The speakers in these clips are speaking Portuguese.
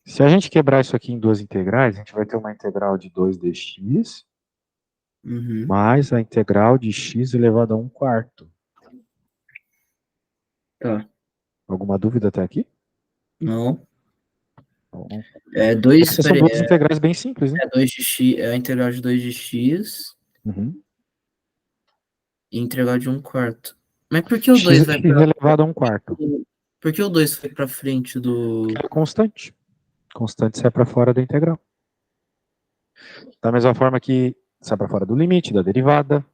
Se a gente quebrar isso aqui em duas integrais, a gente vai ter uma integral de 2dx Uhum. mais a integral de x elevado a 1/4. Tá. Alguma dúvida até aqui? Não. Bom, É 2, essas são peraí, duas integrais bem simples, né? é 2 de x, é a integral de 2 de x Uhum. e integral de 1/4. Mas por que o X, 2 x vai pra... elevado a 1/4. Por que o 2 foi pra frente Porque do... é constante. Constante sai para fora da integral. Da mesma forma que sai para fora do limite, da derivada.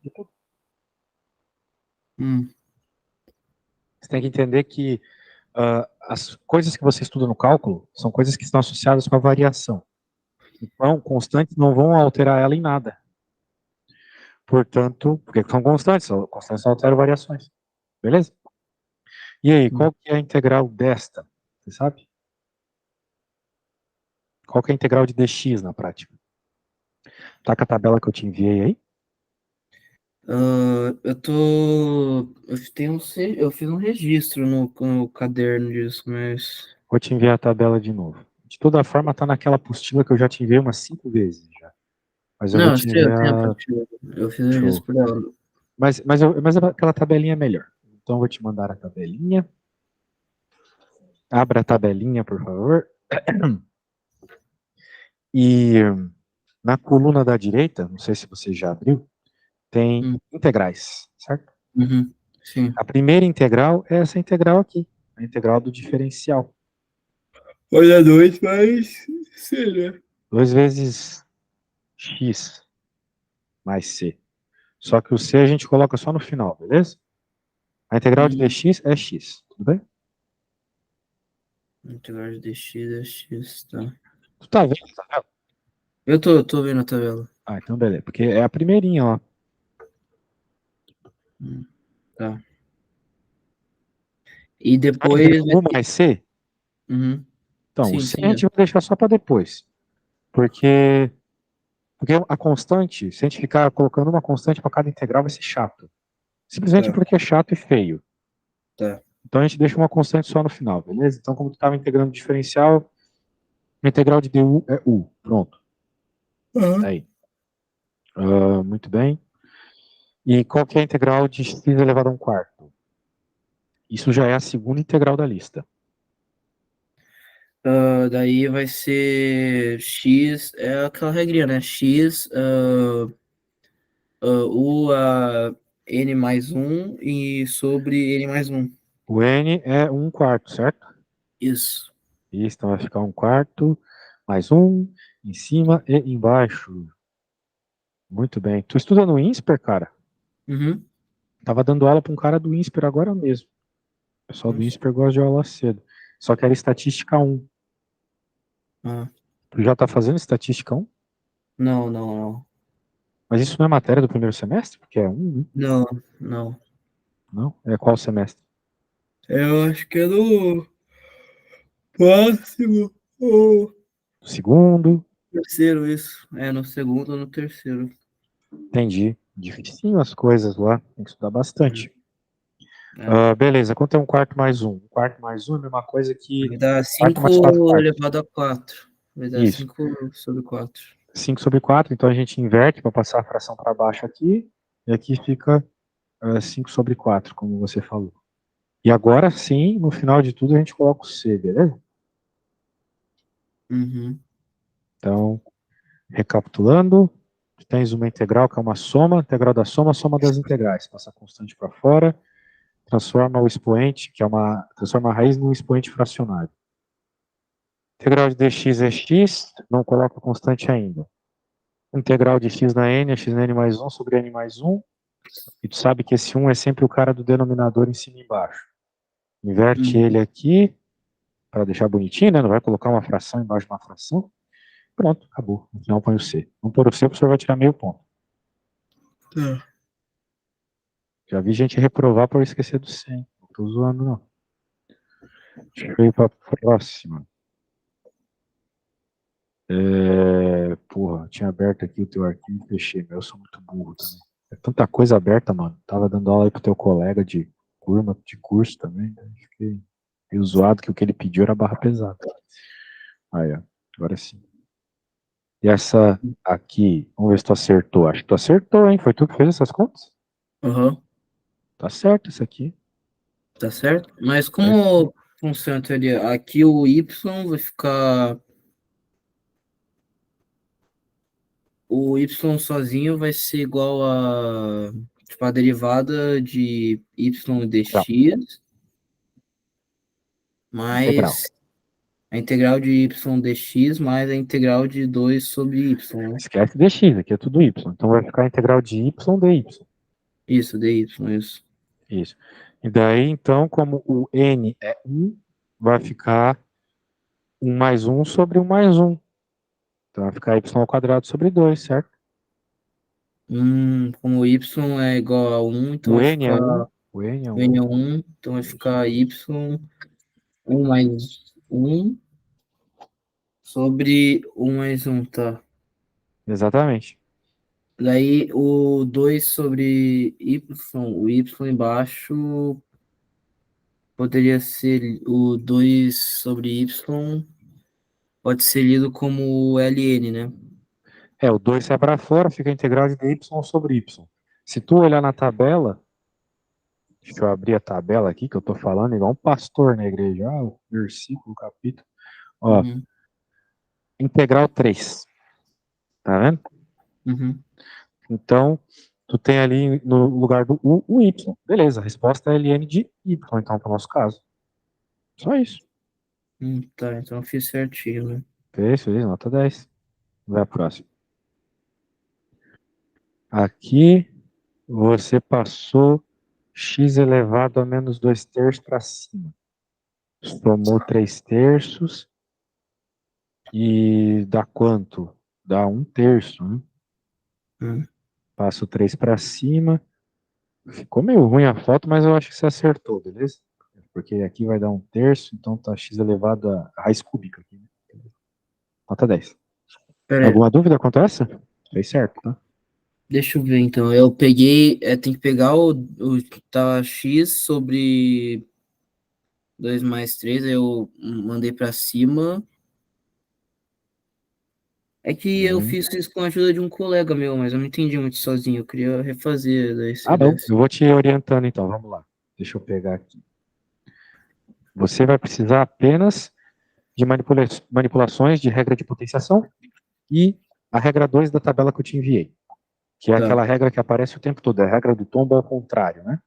Hum, Você tem que entender que as coisas que você estuda no cálculo são coisas que estão associadas com a variação. Então, constantes não vão alterar ela em nada. Portanto, porque são constantes não alteram variações. Beleza? E aí, hum. qual que é a integral desta? Você sabe? Qual que é a integral de dx na prática? Tá com a tabela que eu te enviei aí? Eu tô... Eu fiz um registro no caderno disso, mas... Vou te enviar a tabela de novo. De toda forma, tá naquela apostila que eu já te enviei umas 5 vezes já. Mas eu vou Não, te eu tenho a enviar. apostila. Eu fiz o Show. registro por ela. Mas aquela tabelinha é melhor. Então eu vou te mandar a tabelinha. Abra a tabelinha, por favor. E na coluna da direita, não sei se você já abriu, tem Hum, integrais, certo? uhum, sim. A primeira integral é essa integral aqui, a integral do diferencial. Olha, 2 mais C, né? 2 vezes x mais c. Só que o c a gente coloca só no final, beleza? A integral de Uhum. dx é x, tudo bem? Integral de dx é x, tá. Tu tá vendo? Tá vendo? Eu tô vendo a tabela. Ah, então beleza, porque é a primeirinha, ó. Tá. E Tá vendo depois vai 1 ter. mais c? Uhum. Então, o Sim, c a sim, gente vai deixar só para depois. Porque, porque a constante, se a gente ficar colocando uma constante para cada integral, vai ser chato. Simplesmente tá, porque é chato e feio. tá. Então a gente deixa uma constante só no final, beleza? Então, como tu estava integrando diferencial, a integral de du é u. Pronto. Uhum. Aí. Muito bem. E qual que é a integral de x elevado a 1/4? Isso já é a segunda integral da lista. Daí vai ser x, é aquela regrinha, né? X, u a n mais um e sobre n mais um. O n é 1/4, certo? Isso. Isso, então vai ficar 1/4 mais 1 em cima e embaixo. Muito bem. Tu estuda no INSPER, cara? Uhum. Tava dando aula para um cara do INSPER agora mesmo. O pessoal do Nossa. INSPER gosta de aula cedo. Só que era estatística 1. Ah, Tu já tá fazendo estatística 1? não, não, não. Mas isso não é matéria do primeiro semestre? Porque é 1, né? Não, não. Não? É qual semestre? Eu acho que é no próximo ou Segundo. terceiro, isso. É no segundo ou no terceiro. Entendi. Dificinho as coisas lá. Tem que estudar Hum, bastante. É. Beleza. Quanto é 1/4 mais 1? 1/4 mais 1 é a mesma coisa que Vai dar 1/4 mais 4 5 quartos. elevado a 4. Vai dar Isso. 5 sobre 4. 5/4. Então a gente inverte para passar a fração para baixo aqui. E aqui fica 5/4, como você falou. E agora sim, no final de tudo, a gente coloca o C, beleza? Uhum. Então, recapitulando, tens uma integral que é uma soma, integral da soma, soma das integrais. Passa a constante para fora, transforma o expoente, transforma a raiz num expoente fracionário. Integral de dx é x, não coloca constante ainda. Integral de x na n é x na n mais 1 sobre n mais 1. E tu sabe que esse 1 é sempre o cara do denominador em cima e embaixo. Inverte Uhum. ele aqui, para deixar bonitinho, né? Não vai colocar uma fração embaixo de uma fração. Pronto, acabou. No final põe o C. Não pôr o C, o professor vai tirar meio ponto. Tá. Já vi gente reprovar por esquecer do C, hein? Não tô zoando, não. Deixa eu ir pra próxima. Porra, tinha aberto aqui o teu arquivo e fechei. Eu sou muito burro também. É tanta coisa aberta, mano. Tava dando aula aí pro teu colega de curso também. Né? Fiquei meio zoado que o que ele pediu era barra pesada. Aí, ó. Agora sim. E essa aqui, vamos ver se tu acertou. Acho que tu acertou, hein? Foi tu que fez essas contas? Aham, Tá certo isso aqui. tá certo? Mas Certo. como funciona a teoria? Aqui o y vai ficar. O y sozinho vai ser igual a. Tipo, a derivada de y Não, dx integral. mais a integral de y dx mais a integral de 2 sobre y, né? Esquece dx, aqui é tudo y. Então vai ficar a integral de y dy. Isso, dy, isso. Isso. E daí, então, como o n é 1, vai ficar 1 mais 1 sobre 1 mais 1. Então vai ficar y ao quadrado sobre 2, certo? Como y é igual a 1, então O vai n é ficar 1, o n é n 1. é 1, então vai Isso. ficar y 1 mais 1 sobre 1 mais 1, tá? Exatamente. Daí o 2 sobre y, o y embaixo poderia ser o 2 sobre y, pode ser lido como ln, né? É, o 2 sai para fora, fica a integral de dy sobre y. Se tu olhar na tabela, deixa eu abrir a tabela aqui, que eu tô falando igual um pastor na igreja. Ah, o versículo, o capítulo. Ó, Uhum, integral 3, tá vendo? uhum. Então, tu tem ali no lugar do u, o y. Beleza, a resposta é ln de y, então, para o nosso caso. Só isso. Tá, então eu fiz certinho, né? Fez, nota 10. Vai a próxima. Aqui, você passou x elevado a menos 2 terços para cima. Somou 3 terços e dá quanto? Dá 1 terço, né? Hum. Passo 3 para cima. Ficou meio ruim a foto, mas eu acho que você acertou, beleza? Porque aqui vai dar 1 terço, então tá x elevado a raiz cúbica aqui, né? Nota 10. Pera aí, Alguma dúvida quanto a essa? Fez certo, tá? deixa eu ver então. Eu peguei, tem que pegar o tá x sobre 2 mais 3, eu mandei pra cima. É que eu Uhum. fiz isso com a ajuda de um colega meu, mas eu não entendi muito sozinho. Eu queria refazer Ah, desse, não. desse. Eu vou te orientando então. Vamos lá. Deixa eu pegar aqui. Você vai precisar apenas de manipulações de regra de potenciação e a regra 2 da tabela que eu te enviei, que é Tá. aquela regra que aparece o tempo todo, é a regra do tombo ao contrário, né?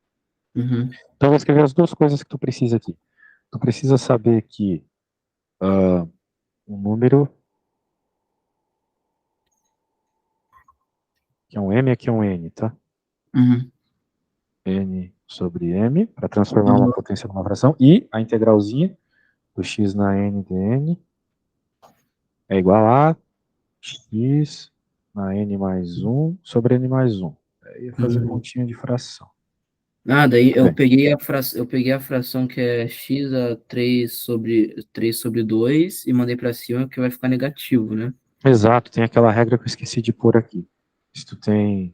Uhum. Então eu vou escrever as duas coisas que tu precisa aqui. Tu precisa saber que um número, que é um m, aqui é um n, tá? Uhum. N sobre m, para transformar uma Uhum. potência numa fração, e a integralzinha do x na n dn é igual a x na n mais 1 sobre n mais 1. Aí ia fazer Uhum. continha de fração. Ah, daí Muito bem. eu peguei a fração que é x a 3 sobre 2 e mandei pra cima que vai ficar negativo, né? Exato, tem aquela regra que eu esqueci de pôr aqui. Se tu tem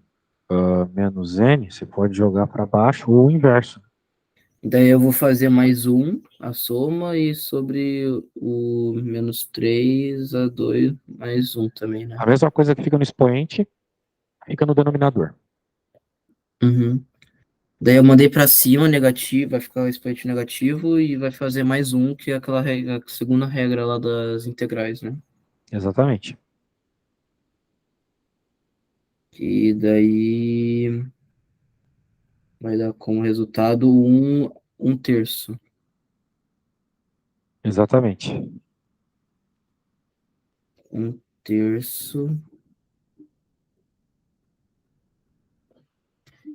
menos n, você pode jogar para baixo ou o inverso. Daí eu vou fazer mais um, a soma, e sobre o menos 3 a 2 mais um também, né? A mesma coisa que fica no expoente, fica no denominador. Uhum. Daí eu mandei pra cima negativo, vai ficar o expoente negativo e vai fazer mais um, que é aquela regra, a segunda regra lá das integrais, né? Exatamente. E daí vai dar como resultado um terço. Exatamente. Um terço.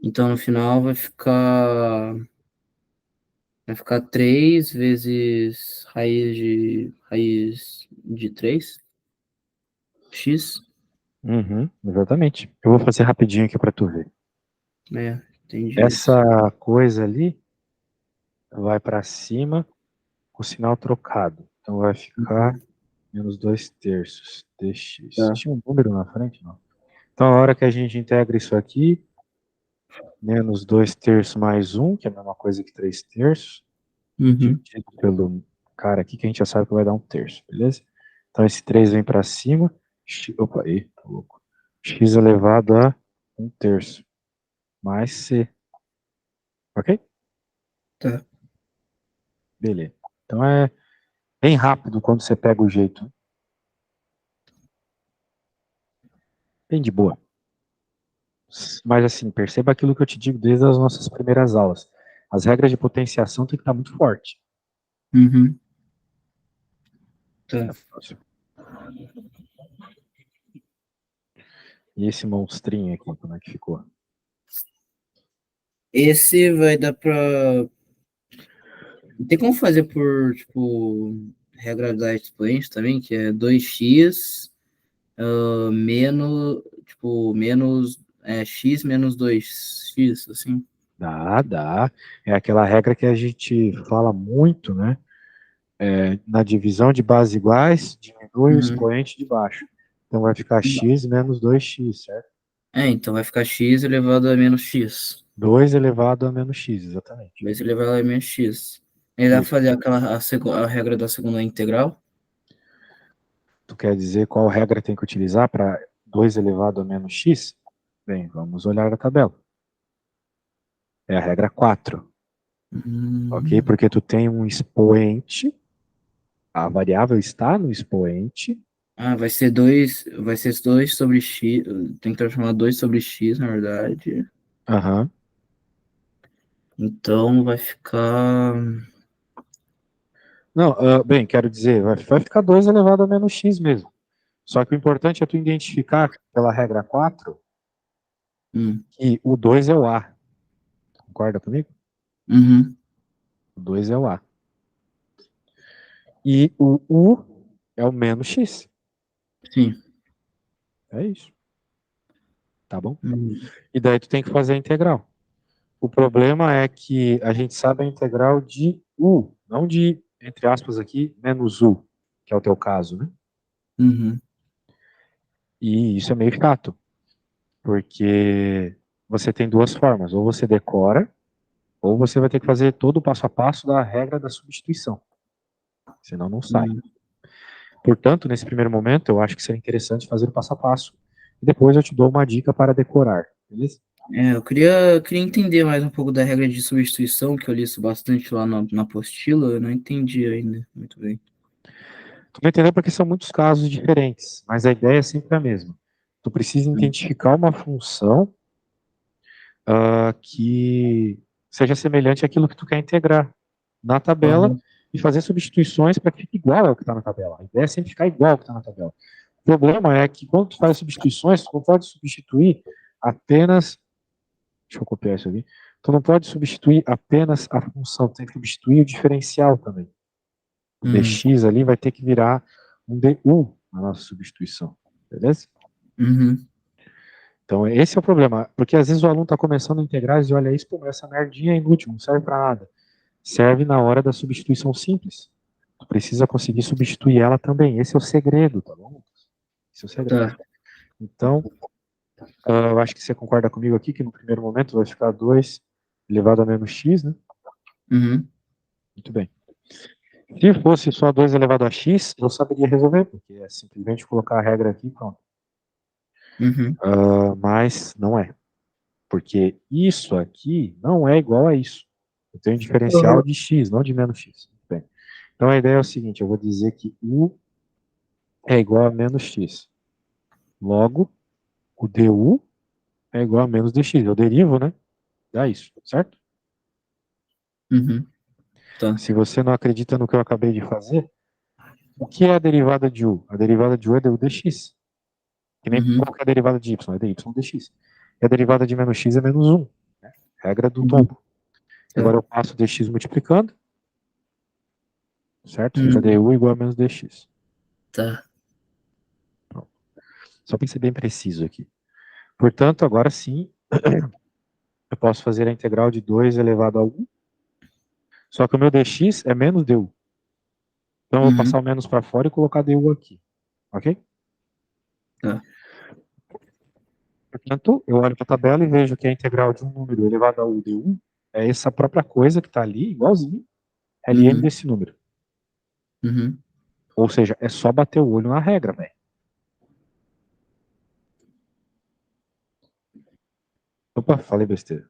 Então no final vai ficar 3 vezes raiz de 3 x, Uhum, exatamente. Eu vou fazer rapidinho aqui para tu ver. né? Entendi isso. Essa coisa ali vai para cima com o sinal trocado. Então vai ficar Uhum. menos 2 terços dx. Tá. Tinha um número na frente? Não. Então a hora que a gente integra isso aqui, menos 2 terços mais um, que é a mesma coisa que 3 terços, Uhum. dividido pelo cara aqui, que a gente já sabe que vai dar um terço, beleza? Então, esse 3 vem para cima. Opa, aí, tá louco. X elevado a 1/3 mais C. Ok? Tá. Beleza. Então, é bem rápido quando você pega o jeito. Bem de boa. Mas, assim, perceba aquilo que eu te digo desde as nossas primeiras aulas. As regras de potenciação têm que estar muito forte. Uhum. Tá. E esse monstrinho aqui, como é que ficou? Esse vai dar pra. Tem como fazer por, tipo, regra da expoente também, que é 2x menos, tipo, menos x menos 2x, assim. Dá, dá. É aquela regra que a gente fala muito, né? Na divisão de bases iguais, diminui o Uhum. expoente de baixo. Então vai ficar x menos 2x, certo? Então vai ficar x elevado a menos x. 2 elevado a menos x, exatamente. 2 elevado a menos x. Ele vai Isso. fazer a regra da segunda integral? Tu quer dizer qual regra tem que utilizar para 2 elevado a menos x? Bem, vamos olhar a tabela. É a regra 4, ok? Hum. Porque tu tem um expoente, a variável está no expoente. Vai ser 2 sobre x. Tem que transformar 2 sobre x, na verdade. Aham. Então vai ficar. Não, bem, quero dizer, vai ficar 2 elevado a menos x mesmo. Só que o importante é tu identificar pela regra 4 Hum. que o 2 é o A. Concorda comigo? Uhum. O 2 é o A. E o U é o menos X. Sim. É isso. Tá bom? Hum. E daí tu tem que fazer a integral. O problema é que a gente sabe a integral de U, não de, entre aspas aqui, menos U, que é o teu caso, né? Uhum. E isso é meio chato, porque você tem duas formas. Ou você decora, ou você vai ter que fazer todo o passo a passo da regra da substituição. Senão não sai. Hum. Portanto, nesse primeiro momento, eu acho que seria interessante fazer o passo a passo. E depois eu te dou uma dica para decorar, beleza? Eu queria entender mais um pouco da regra de substituição, que eu li isso bastante lá na apostila, eu não entendi ainda muito bem. Tu vai entender porque são muitos casos diferentes, mas a ideia é sempre a mesma. Tu precisa Hum. identificar uma função que seja semelhante àquilo que tu quer integrar na tabela Aham. e fazer substituições para que fique igual ao que está na tabela. A ideia é sempre ficar igual ao que está na tabela. O problema é que quando tu faz substituições, tu não pode substituir apenas. Deixa eu copiar isso aqui. Tu não pode substituir apenas a função, tu tem que substituir o diferencial também. O Hum. dx ali vai ter que virar um du na nossa substituição, beleza? Uhum. Então esse é o problema, porque às vezes o aluno está começando a integrar e olha isso, pô, essa merdinha é inútil, não serve para nada. Serve na hora da substituição simples. Tu precisa conseguir substituir ela também. Esse é o segredo, tá bom? Esse é o segredo. Tá. Então, eu acho que você concorda comigo aqui que no primeiro momento vai ficar 2 elevado a menos x, né? Uhum. Muito bem. Se fosse só 2 elevado a x, eu saberia resolver, porque é simplesmente colocar a regra aqui e pronto. Uhum. Mas não é. Porque isso aqui não é igual a isso. Eu tenho um diferencial Aham. de x, não de menos x. Muito bem. Então a ideia é o seguinte, eu vou dizer que u é igual a menos x. Logo, o du é igual a menos dx. Eu derivo, né? Dá isso, certo? Uhum. Tá. Se você não acredita no que eu acabei de fazer, o que é a derivada de u? A derivada de u é du dx. Que nem Uhum. qual que é a derivada de y? É dy dx. E a derivada de menos x é menos 1. Né? Regra do Uhum. tombo. Tá. Agora eu passo dx multiplicando, certo? Fica Uhum. du igual a menos dx. Tá. Pronto. Só para ser bem preciso aqui. Portanto, agora sim, eu posso fazer a integral de 2 elevado a 1. Só que o meu dx é menos du. Então eu vou passar Uhum. o menos para fora e colocar du aqui. Ok? Tá. Portanto, eu olho para a tabela e vejo que a integral de um número elevado a u de 1 é essa própria coisa que está ali, igualzinho, ln Uhum. desse número. Uhum. Ou seja, é só bater o olho na regra, velho. Opa, falei besteira.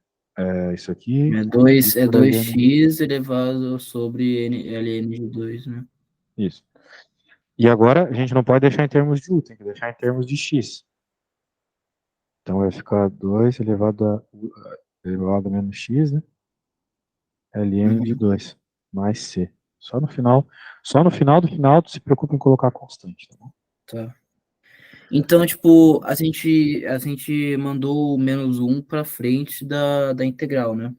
Isso aqui É 2 dividido por ln de... x elevado sobre ln de 2, né? Isso. E agora a gente não pode deixar em termos de u, tem que deixar em termos de x. Então vai ficar 2 elevado a menos x, né? ln de Uhum. 2 mais c. Só no final do final, tu se preocupa em colocar constante, tá bom? Tá. Então, tipo, a gente mandou o menos 1 para frente da integral, né?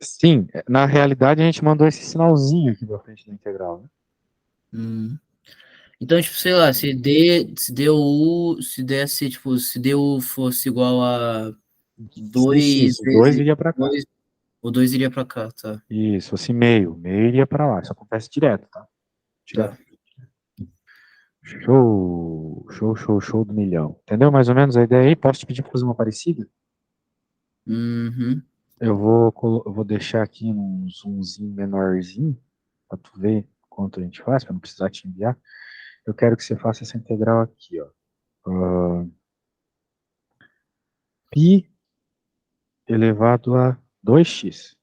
Sim, na realidade a gente mandou esse sinalzinho aqui pra frente da integral, né? Hum. Então, tipo, sei lá, se desse, tipo, se du fosse igual a 2 dx, o 2 vezes iria para cá. 2, o 2 iria para cá, tá? Isso, assim meio iria para lá. Isso acontece direto, tá? Direto. Tá. Show do milhão. Entendeu mais ou menos a ideia aí? Posso te pedir para fazer uma parecida? Uhum. Eu vou deixar aqui num zoomzinho menorzinho, para tu ver quanto a gente faz, para não precisar te enviar. Eu quero que você faça essa integral aqui, ó. Pi elevado a 2x.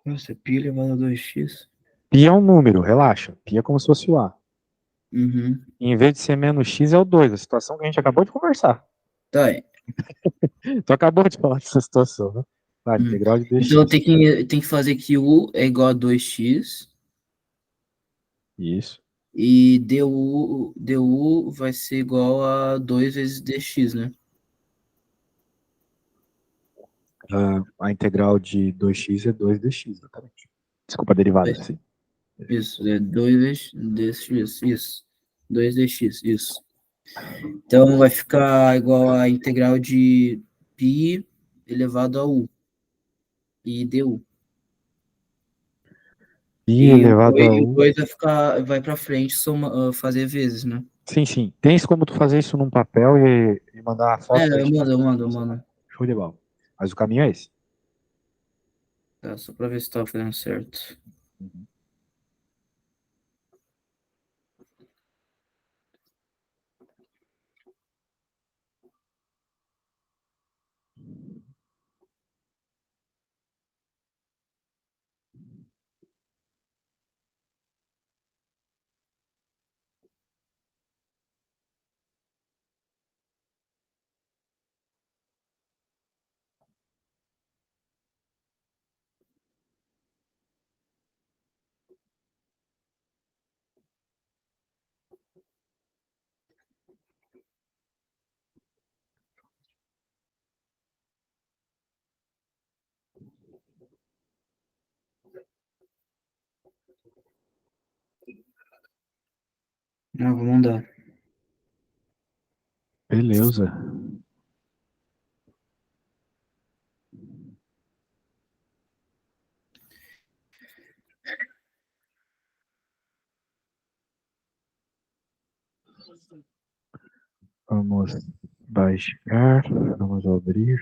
Nossa, pi elevado a 2x. Pi é um número, relaxa. Pi é como se fosse o A. Uhum. Em vez de ser menos x, é o 2, a situação que a gente acabou de conversar. Tá. Tu acabou de falar dessa situação, né? Tá, Hum. integral de Então dx. tem que fazer que u é igual a 2x Isso. e du vai ser igual a 2 vezes dx, né? A integral de 2x é 2 dx, exatamente. Desculpa, a derivada, sim. Isso, é 2 dx, isso. 2 dx, isso. Então vai ficar igual a integral de π elevado a u e du. Pi E elevado a o u. 2 vai para frente fazer vezes, né? Sim, sim. Tens como tu fazer isso num papel e mandar a foto pra Eu ti? mando, eu mando, eu mando. Show de bola. Mas o caminho é esse. Tá, só para ver se tá fazendo certo. Uhum. Não, vou mandar. Beleza. Vamos baixar, vamos abrir,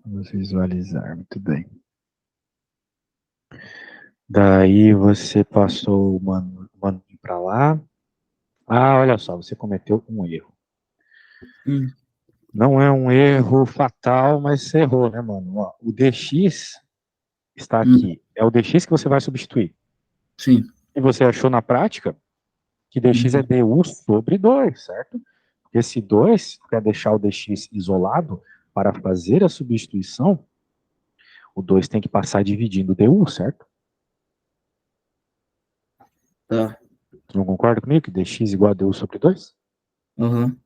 vamos visualizar. Muito bem. Daí você passou o mano para lá. Ah, olha só, você cometeu um erro. Hum, Não é um erro fatal, mas você errou, né, mano? Ó, o dx está hum, aqui. É o dx que você vai substituir. sim. E você achou na prática que dx é Uhum, du sobre 2, certo? Esse 2 quer deixar o dx isolado para fazer a substituição, o 2 tem que passar dividindo du, certo? tá. Tu não concorda comigo que dx igual a du sobre 2? Uhum.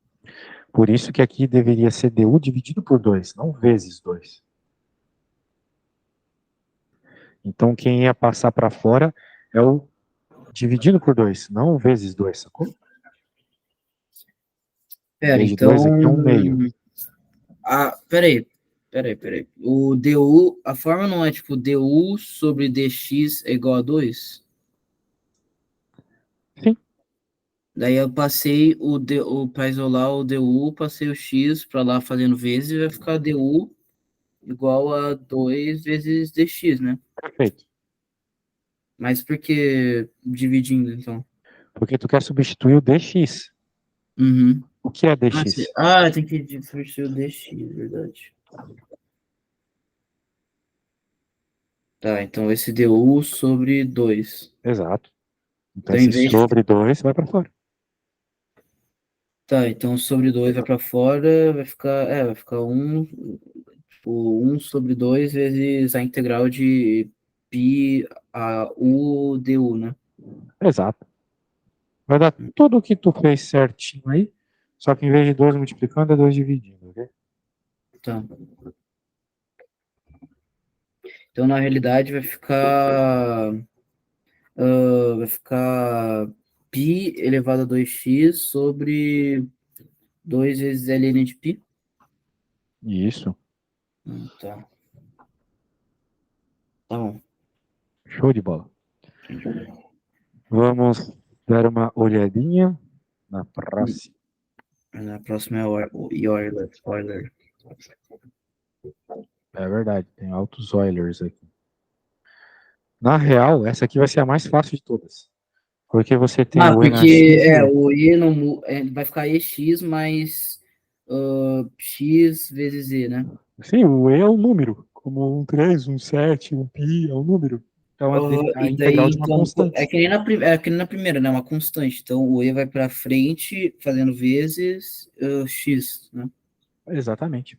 Por isso que aqui deveria ser du dividido por 2, não vezes 2. Então quem ia passar para fora é o dividido por 2, não vezes 2, sacou? Em Pera, vez de 2 aqui é então. um meio. Peraí. Peraí. O du, a forma não é tipo du sobre dx é igual a 2? Sim, Daí eu passei para isolar o du, passei o x para lá fazendo vezes e vai ficar du igual a 2 vezes dx, né? perfeito. Mas por que dividindo, então? Porque tu quer substituir o dx. Uhum. O que é Ah, dx? tem que substituir o DX, verdade. Tá, então esse DU sobre 2. Exato. Então Então, em esse vez de... sobre 2 vai para fora. Tá, então sobre 2 vai para fora, vai ficar tipo, 1 sobre 2 vezes a integral de π a u du, né? Exato. Vai dar tudo o que tu fez certinho aí, só que em vez de 2 multiplicando, é 2 dividindo, ok? Tá. Então, na realidade, vai ficar π elevado a 2x sobre 2 vezes ln de π. Isso. Tá, tá bom. Show de bola. Entendi. Vamos dar uma olhadinha na próxima. Na próxima é o Euler. É verdade, tem altos Oilers aqui. Na real, essa aqui vai ser a mais fácil de todas. Porque você tem Ah, o E na porque X e o E. o E não vai ficar EX mais X vezes E, né? Sim, o E é um número, como um 3, um 7, um π é um número. Então a E daí, integral de uma então, constante. é que nem na primeira, né? Uma constante. Então, o E vai para frente, fazendo vezes X, né? Exatamente.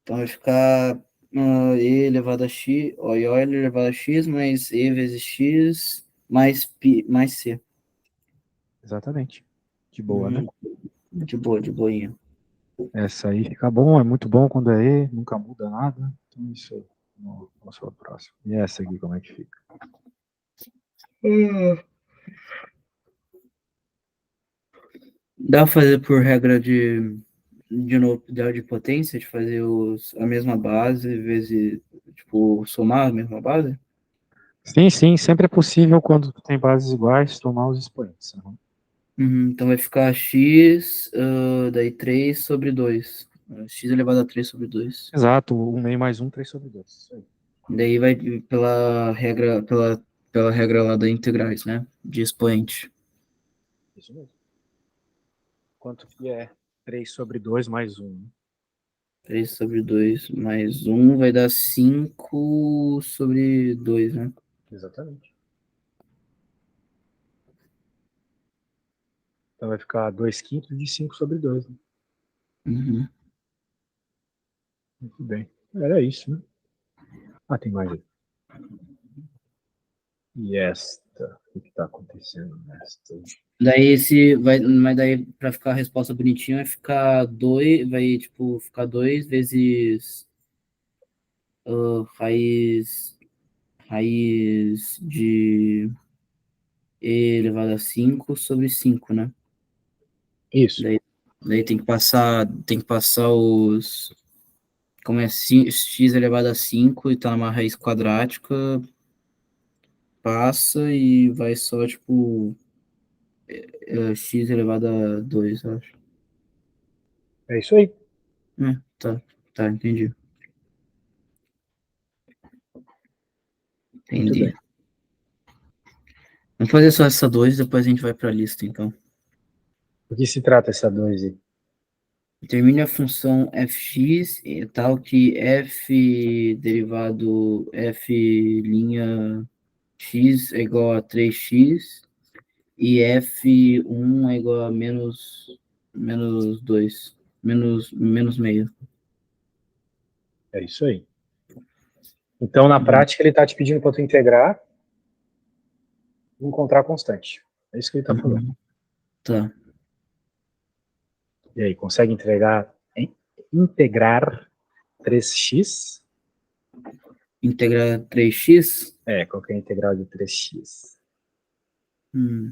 Então, vai ficar E elevado a X, ó, e Euler elevado a X mais E vezes X mais, mais C. Exatamente. De boa, né? Hum, de boa, de boinha. Essa aí fica bom, é muito bom quando é E, nunca muda nada. Então isso aí. Vamos para o próximo. E essa aqui, como é que fica? Dá pra fazer por regra de novidade de potência, de fazer a mesma base, vezes, tipo, somar a mesma base? Sim, sim, sempre é possível quando tem bases iguais tomar os expoentes. Uhum. Uhum, então vai ficar x, daí 3 sobre 2. X elevado a 3 sobre 2. Exato, um meio mais um, 3 sobre 2. Isso aí. Daí vai pela regra lá da integrais, né? De expoente. Isso mesmo. Quanto que é 3 sobre 2 mais um? 3 sobre 2 mais um vai dar 5 sobre 2, né? Exatamente. Então vai ficar 2 quintos de 5 sobre 2. Né? Uhum. Muito bem. Era isso, né? Ah, tem mais aqui. E esta? O que está acontecendo nesta? Mas daí para ficar a resposta bonitinha vai ficar 2, vai tipo ficar 2 vezes raiz de e elevado a 5 sobre 5, né? Isso. Daí tem que passar como é x elevado a 5 e tá numa raiz quadrática, passa e vai só tipo x elevado a 2, eu acho. É isso aí. Tá, entendi. Muito Entendi. bem. Vamos fazer só essa 2, depois a gente vai para a lista, então. O que se trata essa 2 aí? Determine a função fx tal que f derivado f linha x é igual a 3x e f1 é igual a menos 2, menos meio. É isso aí. Então, na Uhum. prática, ele está te pedindo para tu integrar e encontrar a constante. É isso que ele está falando. Uhum. Tá. E aí, consegue integrar 3x? Integrar 3x. É, qual que é a integral de 3x? Hum.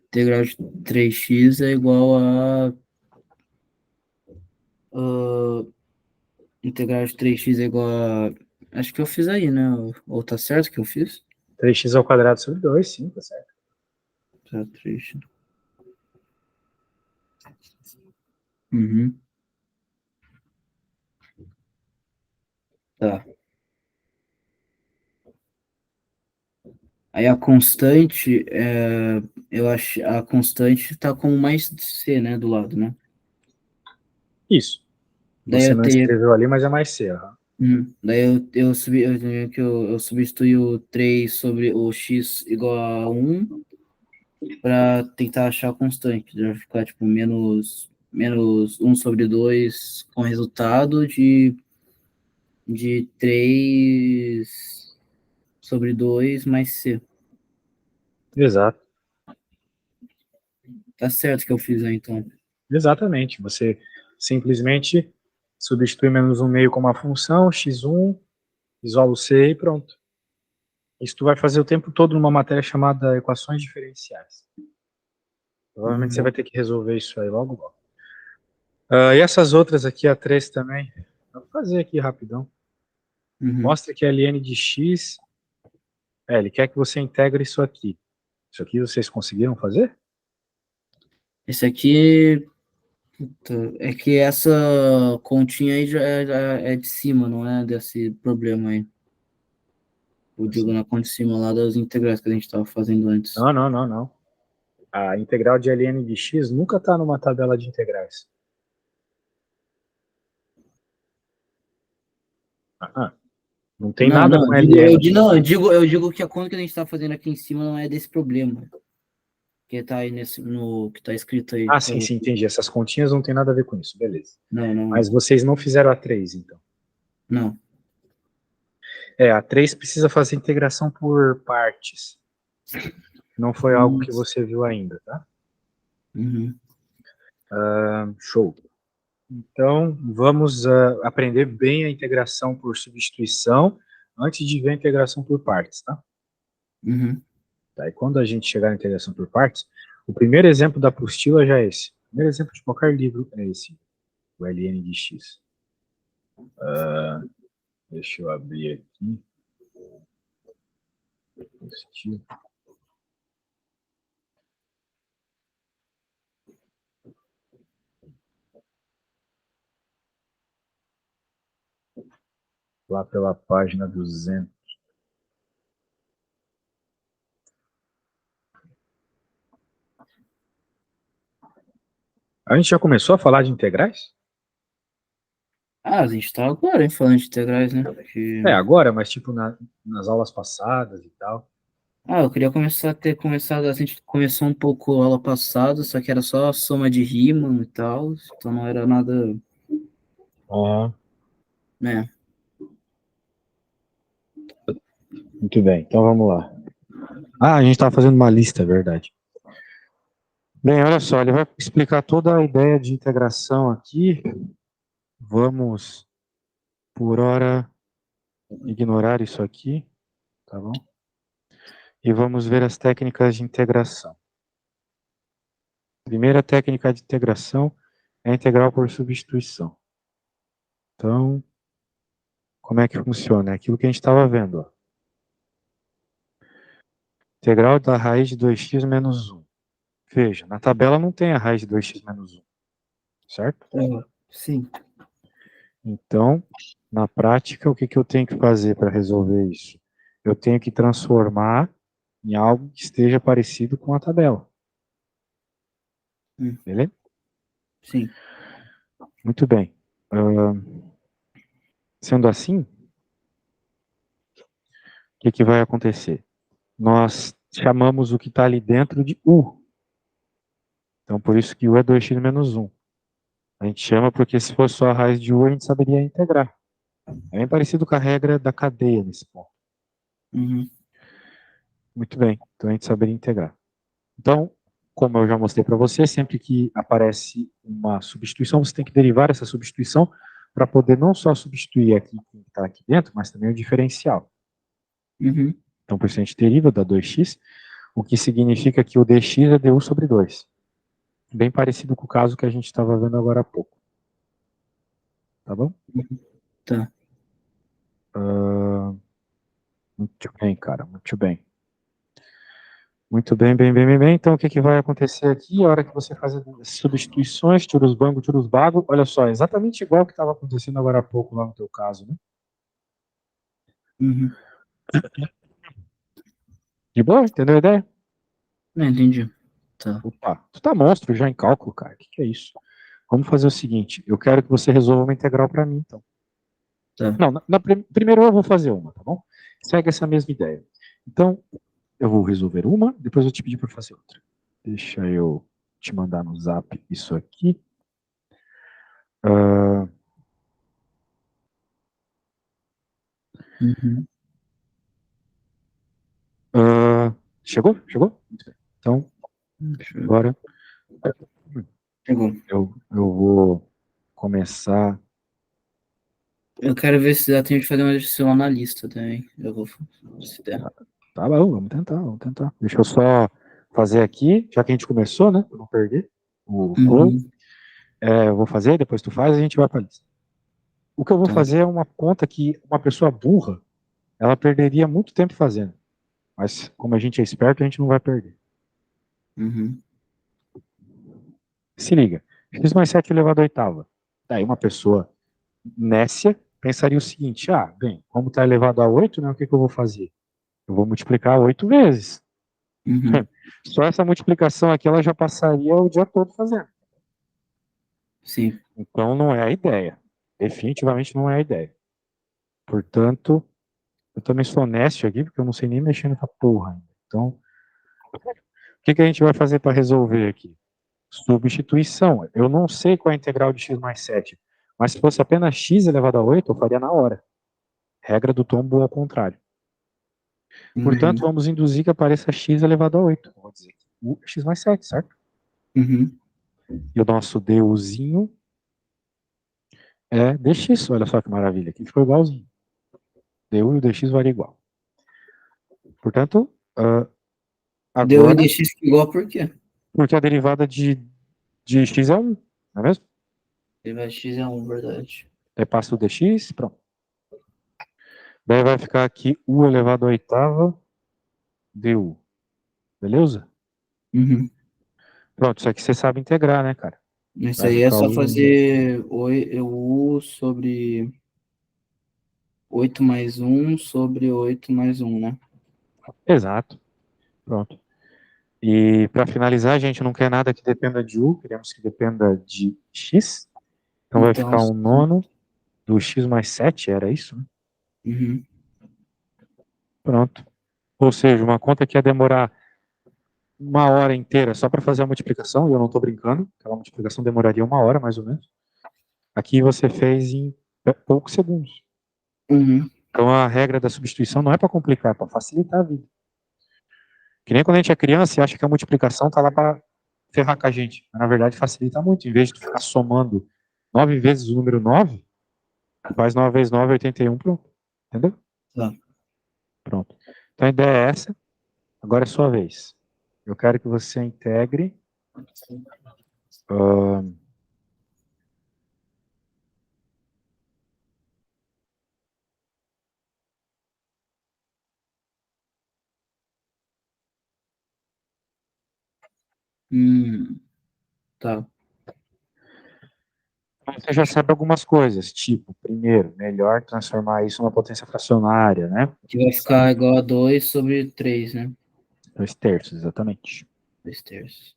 Integral de 3x é igual a integral de 3x é igual a. Acho que eu fiz aí, né? Ou tá certo que eu fiz? 3x ao quadrado sobre 2, sim, tá certo. Tá, 3. Uhum. Tá. Aí a constante, eu acho, a constante tá como mais C, né, do lado, né? Isso. Daí Você eu não teria, escreveu ali, mas é mais C. Aham. daí eu teria que eu substituo 3 sobre o x igual a 1 para tentar achar a constante. Vai ficar tipo menos 1 sobre 2 com resultado de 3 sobre 2 mais C. Exato. Tá certo que eu fiz aí, então. Exatamente. Você simplesmente substitui menos um meio como uma função, x1, isola o C e pronto. Isso tu vai fazer o tempo todo numa matéria chamada equações diferenciais. Provavelmente você vai ter que resolver isso aí logo, logo. E essas outras aqui, a 3 também. Vou fazer aqui rapidão. Uhum. Mostra que ln de x, ele quer que você integre isso aqui. Isso aqui vocês conseguiram fazer? Esse aqui, puta, é que essa continha aí já é de cima, não é desse problema aí. Eu digo Assim. na conta de cima lá das integrais que a gente estava fazendo antes. Não, não, não, não. A integral de ln de x nunca está numa tabela de integrais. Ah, não tem Não, nada não, com ln. eu digo que a conta que a gente está fazendo aqui em cima não é desse problema. Que tá aí no que tá escrito aí Ah, para sim, sim, você. entendi. Essas continhas não tem nada a ver com isso, beleza. Não, não, Mas vocês não fizeram a 3, então. não. A 3 precisa fazer integração por partes. Não foi algo que você viu ainda, tá? Uhum. Show. Então, vamos aprender bem a integração por substituição antes de ver a integração por partes, tá? Uhum. Tá, e quando a gente chegar na integração por partes, o primeiro exemplo da apostila já é esse. O primeiro exemplo de qualquer livro é esse, o ln de x. Deixa eu abrir aqui. Apostila. Lá pela página 200. A gente já começou a falar de integrais? Ah, a gente tá agora, hein, falando de integrais, né? Agora, mas tipo nas aulas passadas e tal. Eu queria começar a ter começado, a gente começou um pouco aula passada, só que era só soma de rima e tal, então não era nada, Ah, né? muito bem, então vamos lá. A gente estava fazendo uma lista, é verdade. Bem, olha só, ele vai explicar toda a ideia de integração aqui. Vamos, por hora, ignorar isso aqui, tá bom? E vamos ver as técnicas de integração. Primeira técnica de integração é a integral por substituição. Então, como é que funciona? É aquilo que a gente estava vendo, ó. Integral da raiz de 2x menos 1. Veja, na tabela não tem a raiz de 2x menos 1, certo? Sim. Então, na prática, o que eu tenho que fazer para resolver isso? Eu tenho que transformar em algo que esteja parecido com a tabela. Beleza? Sim. Muito bem. Sendo assim, o que vai acontecer? Nós chamamos o que está ali dentro de U. Então, por isso que U é 2x menos 1. A gente chama porque se fosse só a raiz de U, a gente saberia integrar. É bem parecido com a regra da cadeia nesse ponto. Uhum. Muito bem, então a gente saberia integrar. Então, como eu já mostrei para você, sempre que aparece uma substituição, você tem que derivar essa substituição para poder não só substituir aqui que está aqui dentro, mas também o diferencial. Uhum. Então, por isso a gente deriva da 2x, o que significa que o dx é du sobre 2. Bem parecido com o caso que a gente estava vendo agora há pouco. Tá bom? Tá. Muito bem, cara, muito bem. Muito bem, bem, bem, bem, bem. Então, o que vai acontecer aqui? A hora que você faz as substituições, tira os bangos, tira os bagos, olha só, é exatamente igual que estava acontecendo agora há pouco lá no teu caso, né? Uhum. De boa? Entendeu a ideia? Não, entendi. Tá, Opa, tu tá monstro já em cálculo, cara. O que que é isso? Vamos fazer o seguinte, eu quero que você resolva uma integral para mim, então. tá. Não, primeiro eu vou fazer uma, tá bom? Segue essa mesma ideia. Então, eu vou resolver uma, depois eu te pedir para fazer outra. Deixa eu te mandar no zap isso aqui. Ah, Uhum. chegou? Chegou? Muito bem. Então, Deixa eu- agora Chegou. eu vou começar. Eu quero ver se dá tempo de fazer uma adição na lista também. Eu vou, se der. Tá bom, vamos tentar, vamos tentar. Deixa eu só fazer aqui, já que a gente começou, né? Pra não perder o flow. Uhum. Eu vou fazer, depois tu faz e a gente vai para a lista. O que eu vou Tá. fazer é uma conta que uma pessoa burra, ela perderia muito tempo fazendo. Mas como a gente é esperto, a gente não vai perder. Uhum. Se liga, x mais 7 elevado à oitava. Daí uma pessoa nécia pensaria o seguinte, bem, como está elevado a 8, né, o que, que eu vou fazer? Eu vou multiplicar 8 vezes. Uhum. Só essa multiplicação aqui, ela já passaria o dia todo fazendo. Sim. Então não é a ideia. Definitivamente não é a ideia. Portanto, eu também sou honesto aqui, porque eu não sei nem mexer nessa porra ainda. Então, o que, que a gente vai fazer para resolver aqui? Substituição. Eu não sei qual é a integral de x mais 7, mas se fosse apenas x elevado a 8, eu faria na hora. Regra do tombo ao contrário. Portanto, Uhum. vamos induzir que apareça x elevado a 8. Vou dizer que o x mais 7, certo? Uhum. E o nosso duzinho é dx. Olha só que maravilha. Aqui ficou igualzinho. Du e o dx varia igual. Portanto, Deu e agora, dx igual por quê? porque a derivada de x é 1, não é mesmo? Derivativa de x é 1, verdade. Aí passa o dx, pronto. Daí vai ficar aqui u elevado à oitava du. Beleza? Uhum. Pronto, isso aqui você sabe integrar, né, cara? Isso Vai aí é ficar só u. fazer o U sobre 8 mais um sobre 8 mais um, né? Exato. Pronto. E para finalizar, a gente não quer nada que dependa de u, queremos que dependa de x. Então vai Então, ficar um nono do x mais 7, era isso, né? uhum. Pronto. Ou seja, uma conta que ia demorar uma hora inteira só para fazer a multiplicação, e eu não estou brincando, aquela multiplicação demoraria uma hora mais ou menos. Aqui você fez em poucos segundos. Uhum. Então a regra da substituição não é para complicar, é para facilitar a vida. Que nem quando a gente é criança e acha que a multiplicação está lá para ferrar com a gente. Mas, na verdade, facilita muito. Em vez de tu ficar somando 9 vezes o número 9, faz 9 vezes 9, 81, pronto. Entendeu? Tá. Pronto. Então a ideia é essa. Agora é sua vez. Eu quero que você integre. Uh, Hum, tá. você já sabe algumas coisas, tipo, primeiro, melhor transformar isso numa potência fracionária, né? Que vai ficar igual a 2 sobre 3, né? 2 terços, exatamente. 2 terços.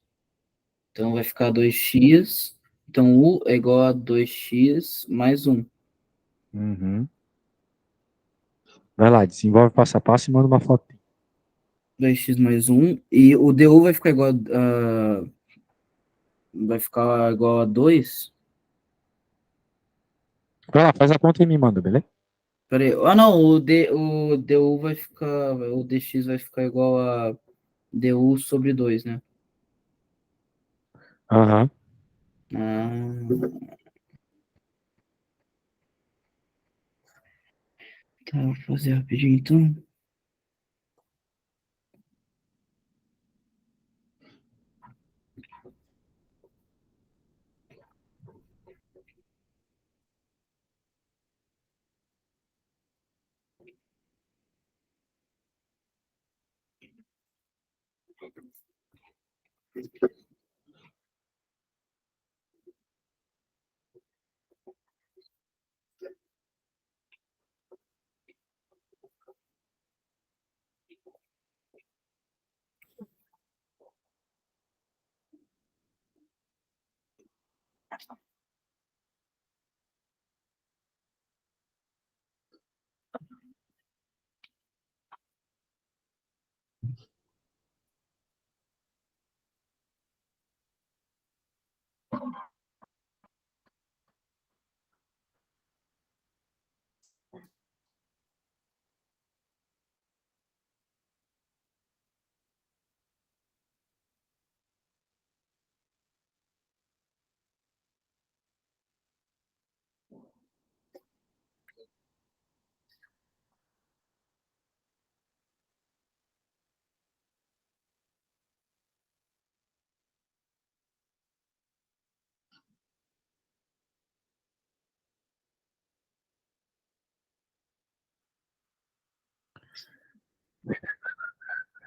Então vai ficar 2x. Então U é igual a 2x mais um. Uhum. Vai lá, desenvolve passo a passo e manda uma foto. 2x mais um. E o DU vai ficar igual a. Vai ficar igual a 2. Vai lá, faz a conta e me manda, beleza? Peraí. Ah, não. O DU vai ficar. O DX vai ficar igual a DU sobre 2, né? Aham. Ah, tá. Vou fazer rapidinho então.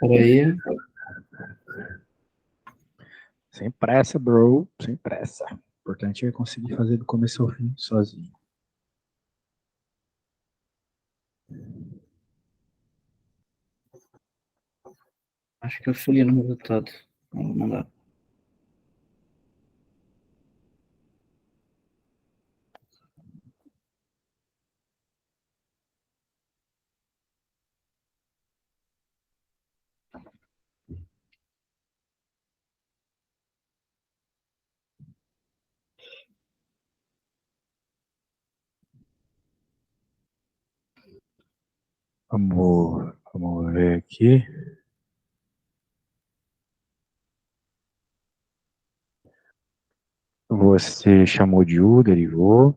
Peraí. Sem pressa, bro. Sem pressa. O importante é conseguir fazer do começo ao fim sozinho. Acho que eu fui no resultado. Vamos mandar. Vamos ver aqui. Você chamou de U, derivou,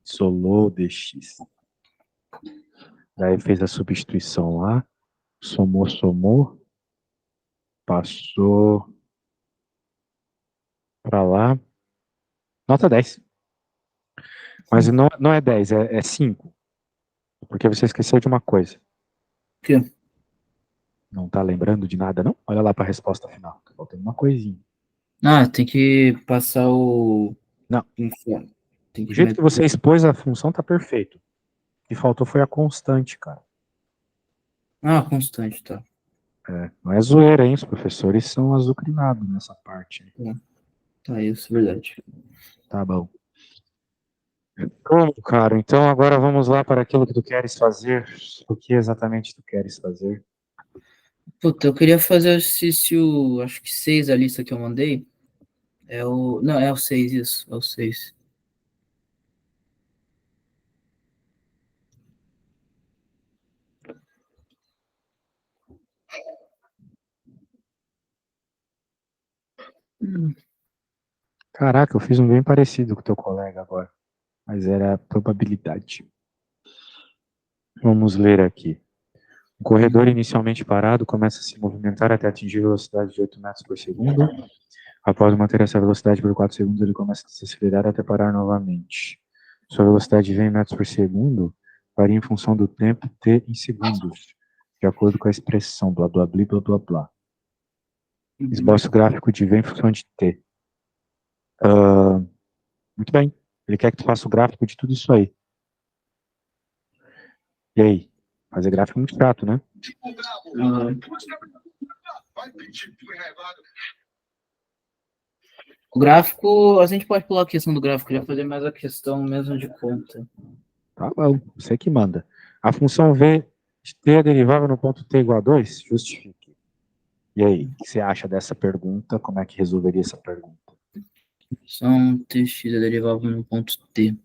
solou dx. Daí fez a substituição lá, somou, passou para lá. Nota 10. Mas não é 10, é 5. Porque você esqueceu de uma coisa. O quê? Não tá lembrando de nada, não? Olha lá para a resposta final. Tá faltando uma coisinha. Ah, tem que passar o. Não. Tem O que jeito que meter. você expôs a função tá perfeito. O que faltou foi a constante, cara. Ah, constante, tá. Não é zoeira, hein? Os professores são azucrinados nessa parte. Tá, isso, verdade. Tá bom. Bom, cara, então agora vamos lá para aquilo que tu queres fazer. O que exatamente tu queres fazer? Puta, eu queria fazer o exercício, acho que 6, a lista que eu mandei. É o. Não, é o 6, isso. É o 6. Caraca, eu fiz um bem parecido com o teu colega agora. Mas era a probabilidade. Vamos ler aqui. O corredor inicialmente parado começa a se movimentar até atingir a velocidade de 8 metros por segundo. Após manter essa velocidade por 4 segundos, ele começa a se acelerar até parar novamente. Sua velocidade v em metros por segundo varia em função do tempo t em segundos, de acordo com a expressão blá blá blá blá blá blá. Esboço gráfico de v em função de t. Muito bem. Ele quer que tu faça o gráfico de tudo isso aí. E aí? Fazer gráfico é muito chato, né? O gráfico, a gente pode pular a questão do gráfico, já fazer mais a questão mesmo de conta. Tá bom, você que manda. A função v de t é derivável no ponto t igual a 2? Justifique. E aí, o que você acha dessa pergunta? Como é que resolveria essa pergunta? Função tx é derivável no ponto t.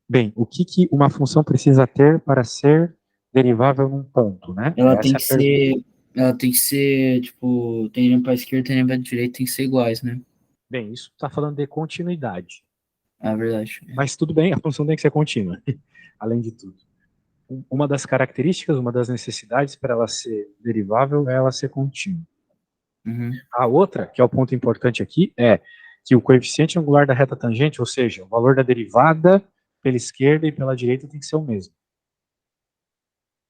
Bem, o que uma função precisa ter para ser derivável num ponto, né? Ela Essa tem é a que pergunta. ser. Ela tem que ser, tipo, tendendo para a esquerda, tendendo para a direita, tem que ser iguais, né? Bem, isso está falando de continuidade. É verdade. Mas tudo bem, a função tem que ser contínua, além de tudo. Uma das características, uma das necessidades para ela ser derivável é ela ser contínua. A outra, que é o ponto importante aqui, é que o coeficiente angular da reta tangente, ou seja, o valor da derivada pela esquerda e pela direita tem que ser o mesmo.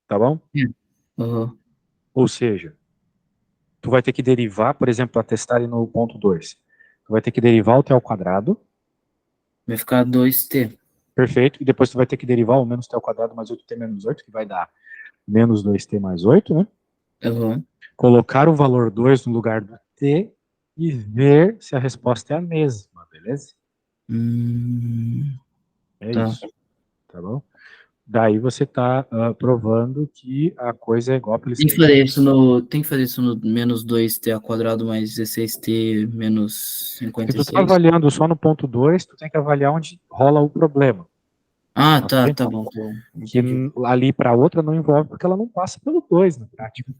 Tá bom? Ou seja, tu vai ter que derivar, por exemplo, para testar ali no ponto 2. Tu vai ter que derivar o t ao quadrado. Vai ficar 2t. Perfeito. E depois tu vai ter que derivar o menos t ao quadrado mais 8t menos 8, que vai dar menos 2t mais 8, né? colocar o valor 2 no lugar do t e ver se a resposta é a mesma, beleza? É Tá. isso, tá bom? Daí você está provando que a coisa é igual pela expressão. Tem que fazer isso no menos 2t ao quadrado mais 16t menos Se tu está 56? avaliando só no ponto 2, tu tem que avaliar onde rola o problema. Ah, tá, Ok? tá bom, tá bom. Que Entendi. ali para outra não envolve, porque ela não passa pelo 2 na prática.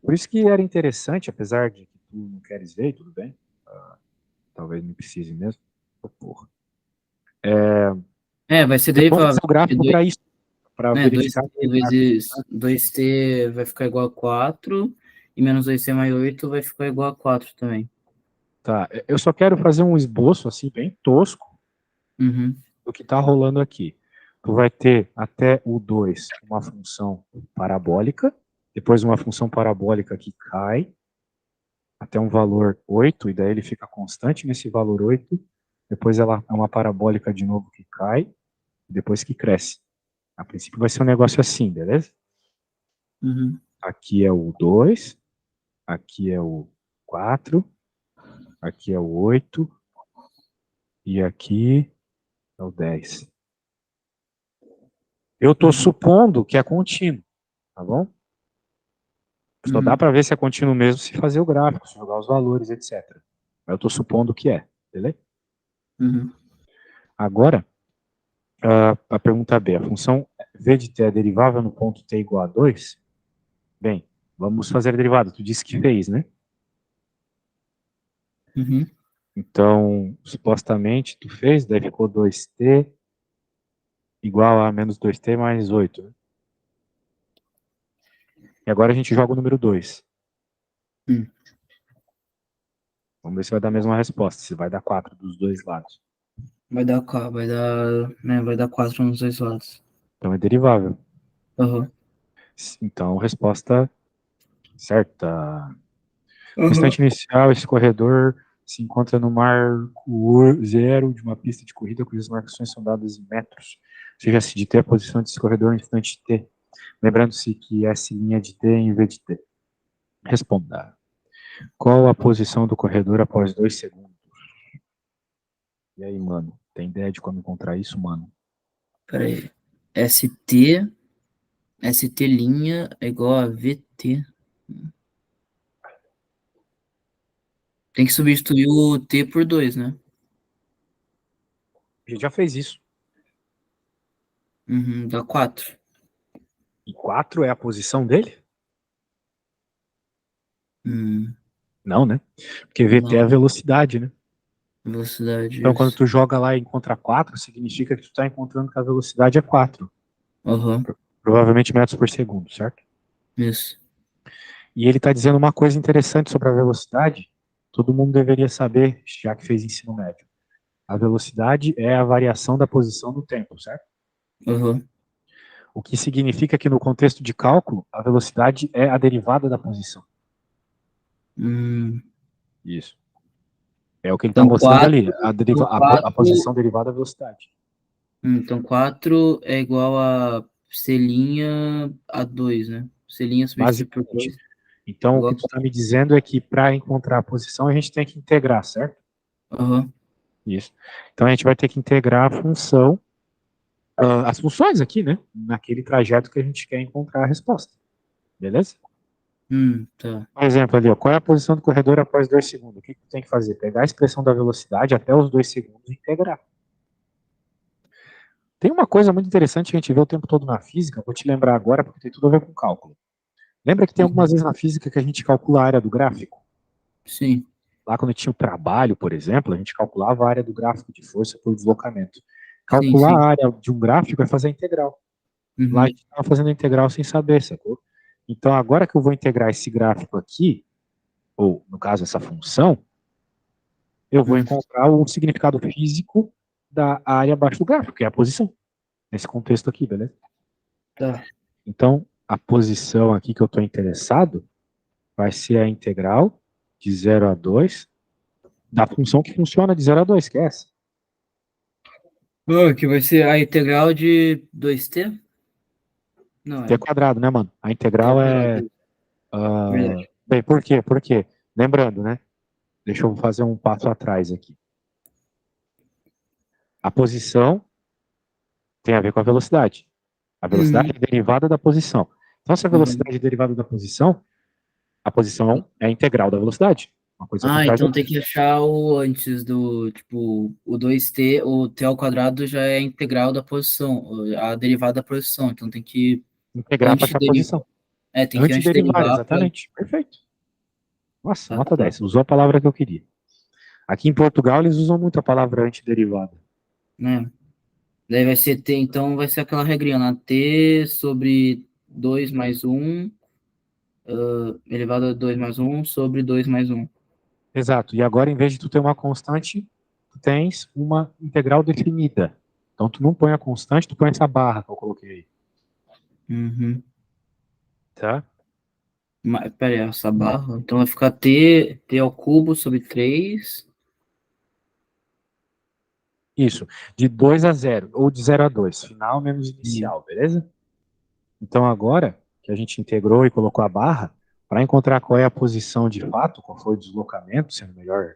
Por isso que era interessante, apesar de que tu não queres ver, tudo bem. Talvez não precise mesmo. Oh, porra. Vai ser Depois fazer derivável. o gráfico para isso, para Né, 2t verificar que o gráfico vezes 2t vai ficar igual a 4, e menos 2t mais 8 vai ficar igual a 4 também. tá. Eu só quero fazer um esboço assim bem tosco Uhum. do que está rolando aqui. Tu vai ter até o 2 uma função parabólica, depois uma função parabólica que cai até um valor 8, e daí ele fica constante nesse valor 8, depois ela é uma parabólica de novo que cai, depois que cresce. A princípio vai ser um negócio assim, beleza? Uhum. Aqui é o 2, aqui é o 4, aqui é o 8, e aqui é o 10. Eu estou Uhum. supondo que é contínuo, tá bom? Só dá Uhum. para ver se é contínuo mesmo se fazer o gráfico, se jogar os valores, etc. Mas eu estou supondo que é, beleza? Uhum. Agora, a pergunta B, a função v de t é derivável no ponto t igual a 2? Bem, vamos fazer a derivada. Tu disse que fez, né? Uhum. Então, supostamente, tu fez, daí ficou 2t igual a menos 2t mais 8. Né? E agora a gente joga o número 2. Vamos ver se vai dar a mesma resposta, se vai dar 4 dos dois lados. Vai dar 4 nos dois lados. Então é derivável. Uhum. Então, resposta certa. No Uhum. instante inicial, esse corredor se encontra no marco zero de uma pista de corrida cujas marcações são dadas em metros. Seja-se de t a posição desse corredor no instante t. Lembrando-se que S' de t em V de t. Responda. Qual a posição do corredor após 2 segundos? E aí, mano? Tem ideia de como encontrar isso, mano? Pera aí. ST linha é igual a VT. Tem que substituir o T por 2, né? A gente já fez isso. Uhum, dá 4. E 4 é a posição dele? Não, né? Porque VT é a Não, velocidade, né? velocidade, Então, quando isso. tu joga lá e encontra 4, significa que tu está encontrando que a velocidade é 4. Aham, Provavelmente metros por segundo, certo? isso. E ele está dizendo uma coisa interessante sobre a velocidade. Todo mundo deveria saber, já que fez ensino médio. A velocidade é a variação da posição no tempo, certo? Aham. O que significa que no contexto de cálculo, a velocidade é a derivada da posição. Hum, Isso. É o que ele está então mostrando 4, ali, então a 4, posição derivada da velocidade. então 4 é igual a C' a 2, né? C' substituído por Basicamente. 2 Então, o igual que a tu está 4. me dizendo é que para encontrar a posição, a gente tem que integrar, certo? Aham. Isso. Então, a gente vai ter que integrar a função, as funções aqui, né? Naquele trajeto que a gente quer encontrar a resposta. Beleza? Tá. Por exemplo, ali, ó, qual é a posição do corredor após 2 segundos? O que tu tem que fazer? Pegar a expressão da velocidade até os 2 segundos e integrar. Tem uma coisa muito interessante que a gente vê o tempo todo na física, vou te lembrar agora, porque tem tudo a ver com cálculo. Lembra que tem algumas vezes na física que a gente calcula a área do gráfico? Sim, Lá quando tinha o trabalho, por exemplo, a gente calculava a área do gráfico de força por deslocamento. sim, Calcular a sim. área de um gráfico é fazer a integral. Lá a Uhum. gente estava fazendo a integral sem saber, sacou? Então agora que eu vou integrar esse gráfico aqui, ou no caso essa função, eu vou Hum, encontrar o significado físico da área abaixo do gráfico, que é a posição, nesse contexto aqui, beleza? tá. Então, a posição aqui que eu estou interessado vai ser a integral de 0 a 2 da função que funciona de 0 a 2, que é essa. Que vai ser a integral de 2t? Não, T é quadrado, né, mano? A t ao integral quadrado. é Verdade. Bem, por quê? Porque, lembrando, né? Deixa eu fazer um passo atrás aqui. A posição tem a ver com a velocidade. A velocidade é derivada da posição. Então, se a velocidade é derivada da posição, a posição é a integral da velocidade. Uma coisa contraria a Então outra. tem que achar o antes do, tipo, o 2t, o t ao quadrado já é a integral da posição, a derivada da posição. Então tem que Integrar para achar a antiderivar. posição. Tem que Antiderivar, antiderivar para. exatamente. Perfeito. Nossa, Ah, nota tá. 10. Usou a palavra que eu queria. Aqui em Portugal, eles usam muito a palavra antiderivada. Né? Daí vai ser t, então vai ser aquela regrinha lá, t sobre 2 mais um elevado a 2 mais um sobre 2 mais um. Exato. E agora, em vez de tu ter uma constante, tu tens uma integral definida. Então, tu não põe a constante, tu põe essa barra que eu coloquei aí. Uhum. Tá? Pera aí, essa barra. Então vai ficar t ao cubo sobre 3. Isso. De 2 a 0, ou de 0 a 2. Final menos inicial, beleza? Então, agora que a gente integrou e colocou a barra, para encontrar qual é a posição de fato, qual foi o deslocamento, sendo melhor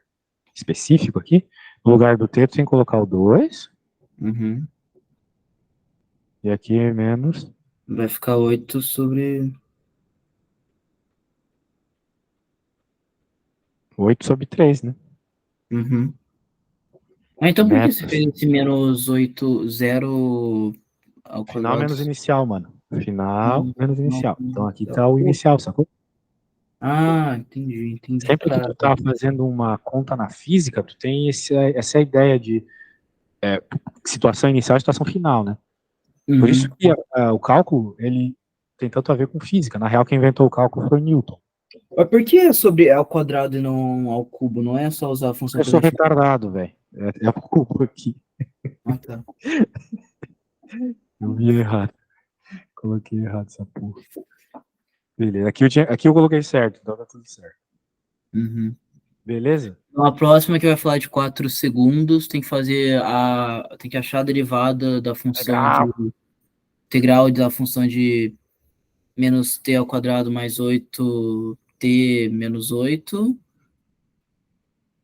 específico aqui, no lugar do t, tu tem que colocar o 2, Uhum. e aqui menos Vai ficar 8 sobre. 8 sobre 3, né? Uhum. Então por que você Metros. fez esse menos 8 0 ao Final quadrado? menos inicial, mano. Final menos Não, inicial. Então aqui tá o inicial, sacou? entendi, Sempre que cara. tu tá fazendo uma conta na física, tu tem essa ideia de situação inicial e situação final, né? Por isso Uhum. que o cálculo, ele tem tanto a ver com física. Na real, quem inventou o cálculo foi Newton. Mas por que é sobre ao quadrado e não ao cubo? Não é só usar a função Eu sou positiva? retardado, velho. É o cubo aqui. Ah, tá. Eu vi errado. Coloquei errado essa porra. Beleza. Aqui eu coloquei certo, então tá tudo certo. Uhum. Beleza? Então, a próxima que vai falar de 4 segundos, tem que achar a derivada da função de Legal. integral da função de menos t ao quadrado mais 8t menos 8.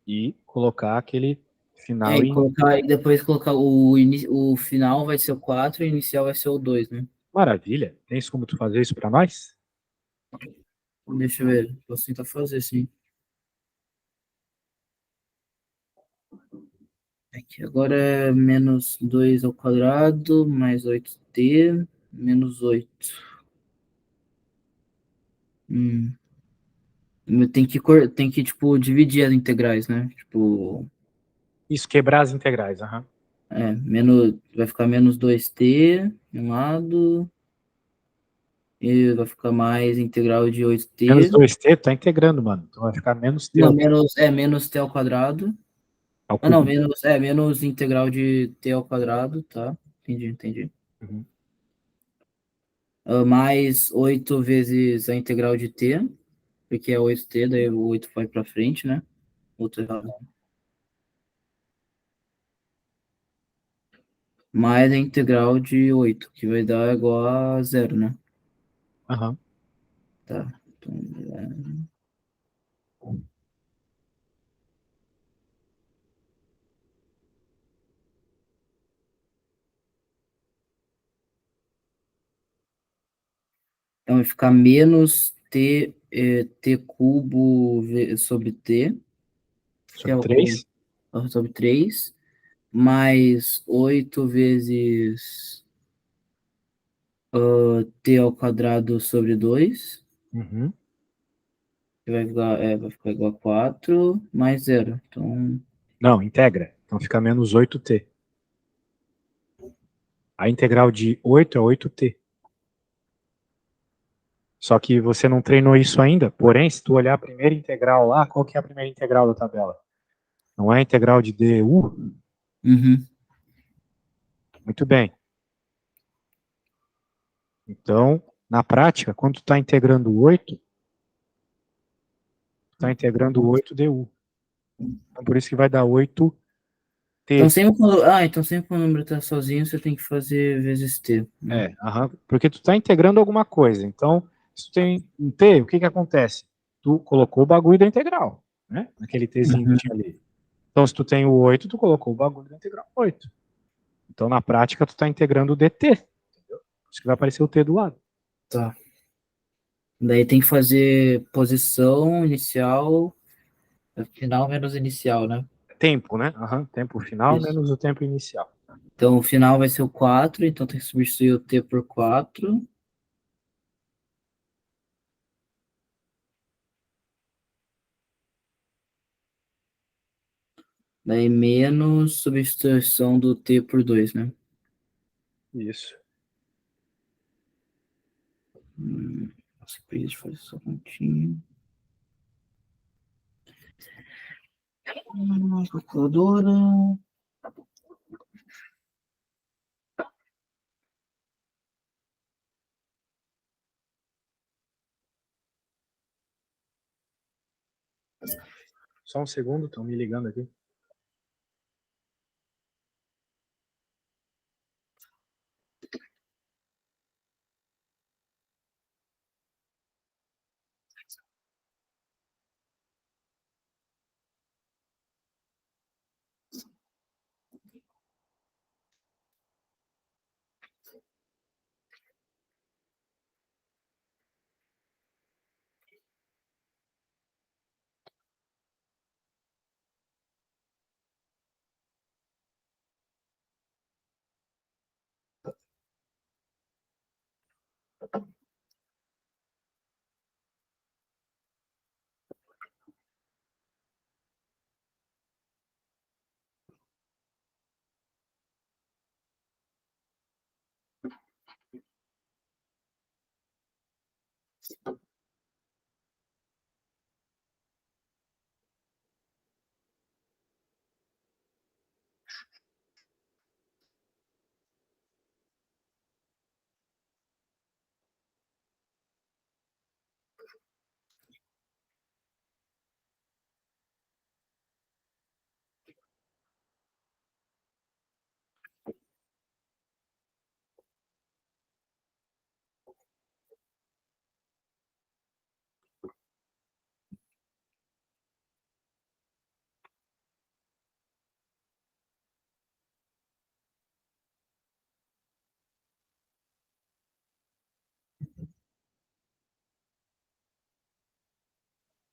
E colocar aquele final E depois colocar o final vai ser o 4 e o inicial vai ser o 2, né? Maravilha. Tens como tu fazer isso para nós? Deixa eu ver. Posso tentar fazer, sim. Aqui agora é menos 2 ao quadrado, mais 8t, menos 8. Hum. Tem que, tipo, dividir as integrais, né? Tipo, Isso, quebrar as integrais. Aham. vai ficar menos 2t de um lado, e vai ficar mais integral de Menos 8t. 2t, tá integrando, mano. Então vai ficar menos t Não, menos t ao quadrado. ao Ah, não, cubo. menos integral de t ao quadrado, tá? Entendi. Uhum. Mais 8 vezes a integral de t, porque é 8t, daí o 8 vai para frente, né? Outro errado. Mais a integral de 8, que vai dar igual a zero, né? Aham. Tá. Então vai ficar menos t cubo sobre t, que é Sobre o 3. sobre 3, mais 8 vezes t ao quadrado sobre 2, Uhum. que vai ficar igual a 4, mais zero. Então, Não, integra. Então fica menos 8t. A integral de 8 é 8t. Só que você não treinou isso ainda. Porém, se tu olhar a primeira integral lá, qual que é a primeira integral da tabela? Não é a integral de du? uhum. Muito bem. Então, na prática, quando tu está integrando 8, tu está integrando 8 du. Então, por isso que vai dar 8t. Então sempre quando o número está sozinho, você tem que fazer vezes t, né? Aham, porque tu está integrando alguma coisa. Então, se tu tem um t, o que que acontece? tu colocou o bagulho da integral, né? Naquele tzinho que tinha ali. Então, se tu tem o 8, tu colocou o bagulho da integral 8. Então, na prática, tu tá integrando o dt. Entendeu? Por isso que vai aparecer o t do lado. Tá. Daí tem que fazer posição inicial, final menos inicial, né? Tempo, né? Tempo final Isso. menos o tempo inicial. Então o final vai ser o 4, então tem que substituir o t por 4. Daí menos substituição do t por 2, né? Isso. Nossa, preguiça de fazer essa continha. Calculadora. Só um segundo, estão me ligando aqui.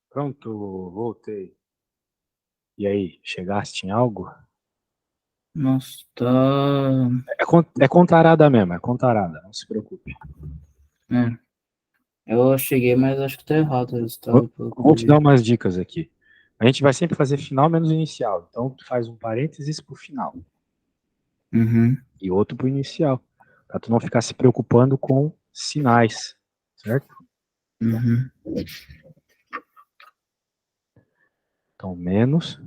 Pronto, voltei. E aí, chegaste em algo? Nossa, tá. É contarada mesmo, é contarada, não se preocupe. É. Eu cheguei, mas acho que tá errado o resultado, pelo que Vou eu te dar vi. umas dicas aqui. A gente vai sempre fazer final menos inicial. Então, tu faz um parênteses pro final Uhum. e outro pro inicial, para tu não ficar se preocupando com sinais, certo? Uhum. Então, menos.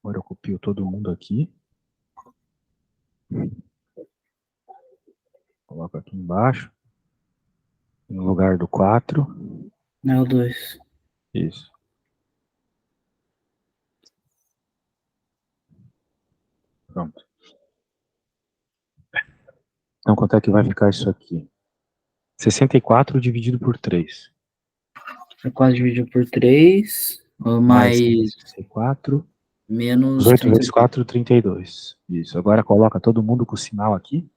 Agora eu copio todo mundo aqui. Coloco aqui embaixo. No lugar do 4. É o 2. Isso. Pronto. Então, quanto é que vai ficar isso aqui? 64 dividido por 3. É 4 dividido por 3, Mais mais 64. menos 18 30. vezes 4, 32. Isso. Agora coloca todo mundo com o sinal aqui.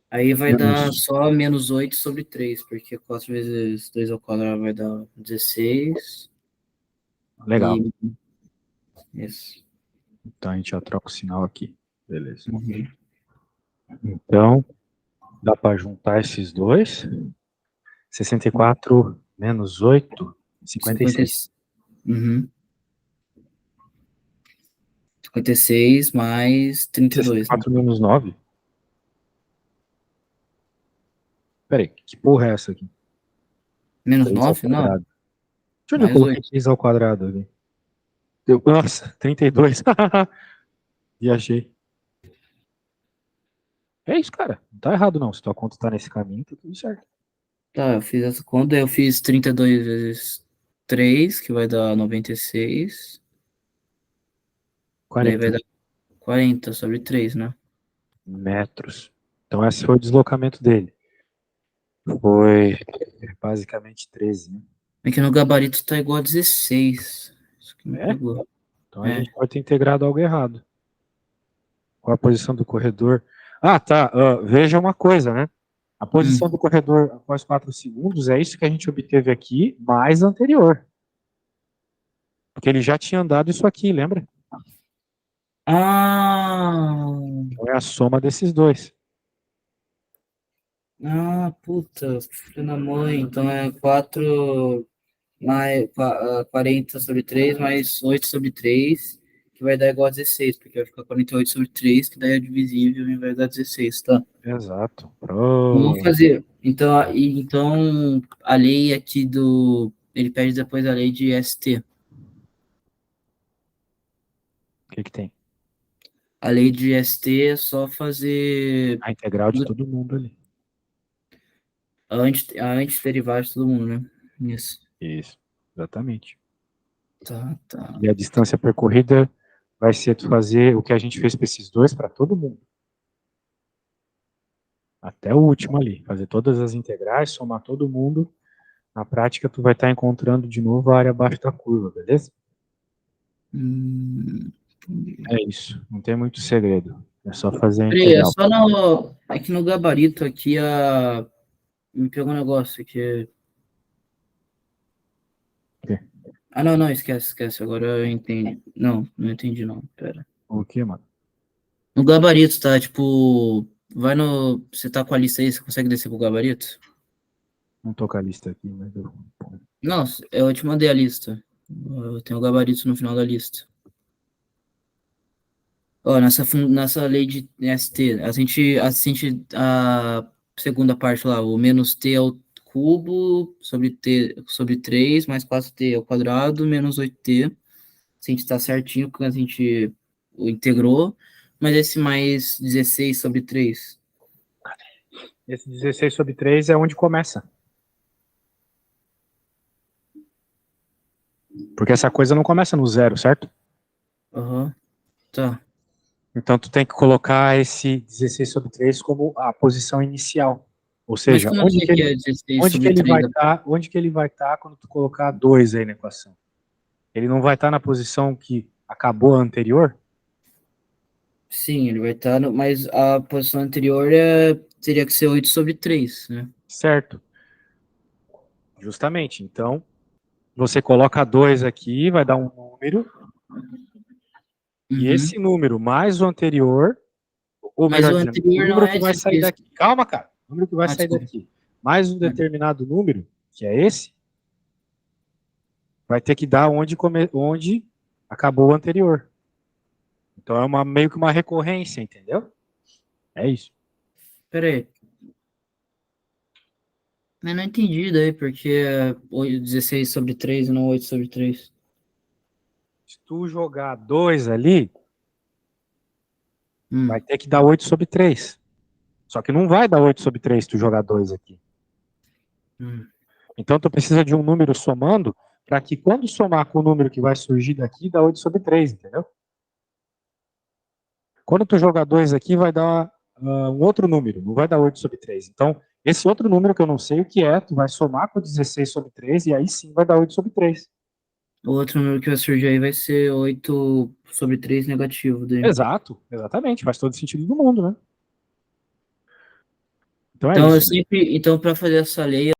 Aí vai dar Menos. só menos 8 sobre 3, porque 4 vezes 2 ao quadrado vai dar 16. Legal. E isso. Então a gente já troca o sinal aqui. Beleza. Uhum. Então, dá para juntar esses dois. 64 menos 8, 50, 56. uhum. 56 mais 32, né? 64 menos 9. Peraí, que porra é essa aqui? Menos 3 ao 9? Não, quadrado. De onde eu mais coloquei 8. 3 ao quadrado ali? Nossa, 32. Viajei. É isso, cara. Não tá errado não. Se tua conta tá nesse caminho, tá tudo certo. Tá, eu fiz essa conta, eu fiz 32 vezes 3, que vai dar 96. Daí 40 vai dar 40 sobre 3, né? metros. Então esse foi o deslocamento dele. Foi basicamente 13, né? É que no gabarito tá igual a 16. Isso que me É? pegou. Então a É. gente pode ter integrado algo errado. Qual a posição do corredor? Ah, tá. Veja uma coisa, né? A posição Hum. do corredor após 4 segundos é isso que a gente obteve aqui, mais anterior. Porque ele já tinha andado isso aqui, lembra? Ah! Então é a soma desses dois. Ah, puta, filho da mãe. Então é 4 mais 40 sobre 3 mais 8 sobre 3 que vai dar igual a 16, porque vai ficar 48 sobre 3 que daí é divisível e vai dar 16, tá? Exato. Vamos Pronto. fazer. Então, então a lei aqui do. Ele pede depois a lei de ST. O que que tem? A lei de ST é só fazer A integral de todo mundo ali. a antiderivada de todo mundo, né? Isso. Isso. Exatamente. Tá, tá. E a distância percorrida vai ser tu fazer o que a gente fez para esses dois para todo mundo. Até o último ali. Fazer todas as integrais, somar todo mundo. Na prática, tu vai estar encontrando de novo a área abaixo da curva, beleza? Hum, É isso. Não tem muito segredo. É só fazer a Peraí, é integral. só no. Aqui no gabarito aqui a. Me pegou um negócio aqui. Ah, não, não, esquece, esquece. Agora eu entendi. Não, não entendi, não. Pera. O que, mano? No gabarito, tá? Tipo, vai no. Você tá com a lista aí, você consegue descer pro gabarito? Não tô com a lista aqui, mas eu... Não, eu te mandei a lista. Eu tenho o gabarito no final da lista. Ó, nessa lei de ST, a segunda parte lá, o menos t ao cubo sobre t sobre 3 mais 4t ao quadrado menos 8t. Se a gente tá certinho que a gente o integrou, mas esse mais 16 sobre 3. Esse 16 sobre 3 é onde começa. Porque essa coisa não começa no zero, certo? Aham, tá. Então tu tem que colocar esse 16 sobre 3 como a posição inicial. Ou Mas seja, como eu sei que é 16 onde que sobre ele 3? vai estar, onde que ele vai estar quando tu colocar 2 aí na equação? Ele não vai estar na posição que acabou a anterior? Sim, ele vai estar, mas a posição anterior teria que ser 8 sobre 3, né? Certo. Justamente. Então, você coloca 2 aqui, vai dar um número, e Uhum. esse número mais o anterior, ou Mas melhor o dizendo, o anterior não número que é vai sair 16. daqui. Calma, cara. O número que vai Ah, sair desculpa. daqui, mais um determinado número, que é esse, vai ter que dar onde acabou o anterior. Então é meio que uma recorrência, entendeu? É isso. Pera aí. Eu não entendi daí, porque é 16 sobre 3 e não 8 sobre 3. Se tu jogar 2 ali, vai Hum, ter que dar 8 sobre 3. Só que não vai dar 8 sobre 3 se tu jogar 2 aqui. hum. Então tu precisa de um número somando para que quando somar com o número que vai surgir daqui, dá 8 sobre 3, entendeu? Quando tu jogar 2 aqui, vai dar um outro número, não vai dar 8 sobre 3. Então, esse outro número que eu não sei o que é, tu vai somar com 16 sobre 3 e aí sim vai dar 8 sobre 3. O outro número que vai surgir aí vai ser 8 sobre 3 negativo daí. Exato, exatamente, faz todo sentido do mundo, né? Então é Então, isso. então para fazer essa lei,